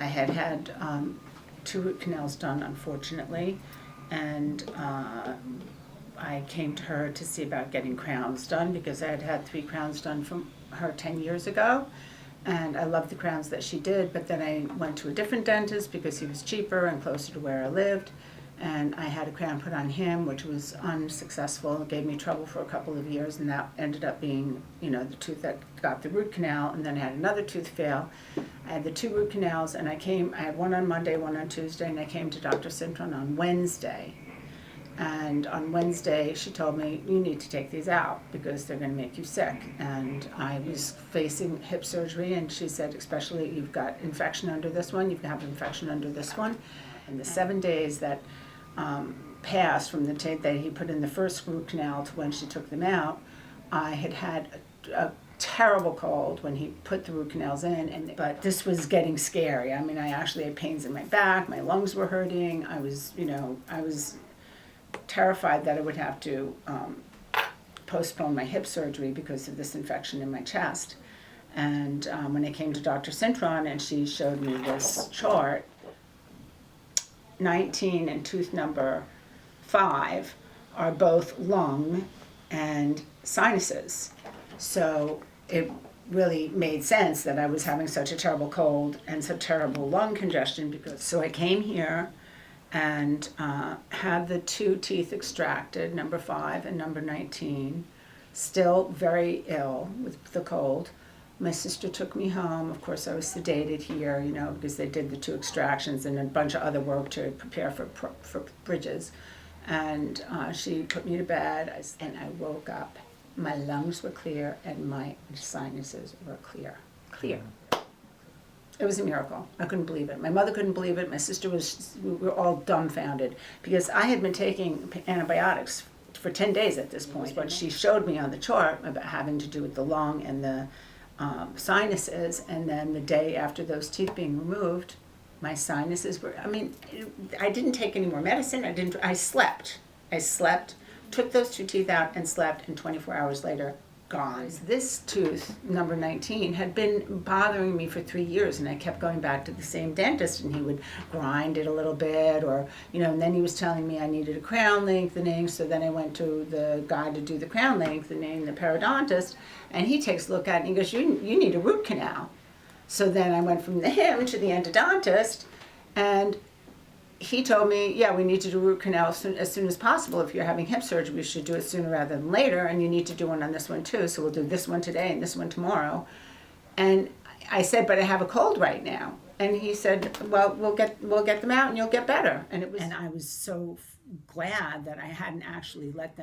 I had two root canals done, unfortunately, and I came to her to see about getting crowns done because I had 3 crowns done from her 10 years ago. And I loved the crowns that she did, but then I went to a different dentist because he was cheaper and closer to where I lived. And I had a crown put on him, which was unsuccessful. It gave me trouble for a couple of years, and that ended up being, the tooth that got the root canal. And then I had another tooth fail. I had the 2 root canals, and I had one on Monday, one on Tuesday, and I came to Dr. Cintron on Wednesday. And on Wednesday, she told me, you need to take these out because they're going to make you sick. And I was facing hip surgery, and she said, especially you've got infection under this one, you've got infection under this one. And the 7 days that passed from the tape that he put in the first root canal to when she took them out, I had a terrible cold when he put the root canals in, but this was getting scary. I mean, I actually had pains in my back, my lungs were hurting. I was terrified that I would have to postpone my hip surgery because of this infection in my chest. And when I came to Dr. Cintron and she showed me this chart, 19 and tooth number 5 are both lung and sinuses. So it really made sense that I was having such a terrible cold and such terrible lung congestion. So I came here and had the 2 teeth extracted, number 5 and number 19, still very ill with the cold. My sister took me home. Of course, I was sedated here, because they did the 2 extractions and a bunch of other work to prepare for bridges. And she put me to bed, and I woke up. My lungs were clear and my sinuses were clear. It was a miracle. I couldn't believe it. My mother couldn't believe it. My sister we were all dumbfounded because I had been taking antibiotics for 10 days at this point. But she showed me on the chart about having to do with the lung and the sinuses, and then the day after those teeth being removed, my sinuses were, I didn't take any more medicine. I slept, took those 2 teeth out and slept, and 24 hours later, gone. This tooth, number 19, had been bothering me for 3 years, and I kept going back to the same dentist, and he would grind it a little bit, or, and then he was telling me I needed a crown lengthening, so then I went to the guy to do the crown lengthening, the periodontist, and he takes a look at it, and he goes, you need a root canal. So then I went from him to the endodontist, and he told me, yeah, we need to do root canal as soon as possible. If you're having hip surgery, we should do it sooner rather than later, and you need to do one on this one too. So we'll do this one today and this one tomorrow. And I said, but I have a cold right now. And he said, well, we'll get them out and you'll get better. And I was so glad that I hadn't actually left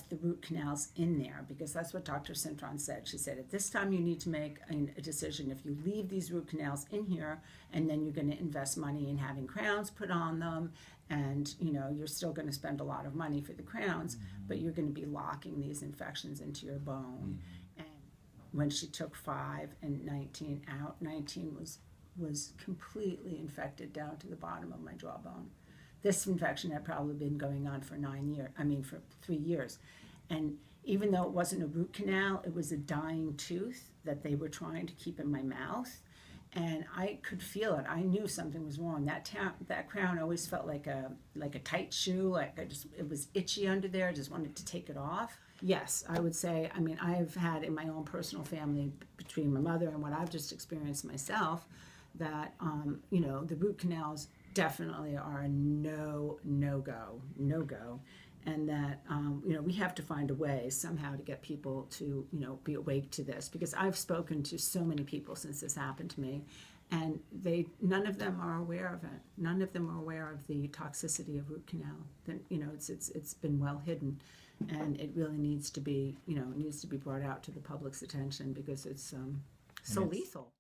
the root canals in there, because that's what Dr. Cintron said. She said, at this time you need to make a decision. If you leave these root canals in here, and then you're going to invest money in having crowns put on them, and you're still going to spend a lot of money for the crowns, but you're going to be locking these infections into your bone. And when she took 5 and 19 out, 19 was completely infected down to the bottom of my jawbone. This infection had probably been going on for 3 years. And even though it wasn't a root canal, it was a dying tooth that they were trying to keep in my mouth. And I could feel it. I knew something was wrong. That crown always felt like a tight shoe. It was itchy under there. I just wanted to take it off. Yes, I would say, I've had in my own personal family, between my mother and what I've just experienced myself, that, the root canals definitely are a no go, and that we have to find a way somehow to get people to be awake to this, because I've spoken to so many people since this happened to me, and none of them are aware of it. None of them are aware of the toxicity of root canal. Then it's been well hidden, and it really needs to be brought out to the public's attention, because it's so lethal.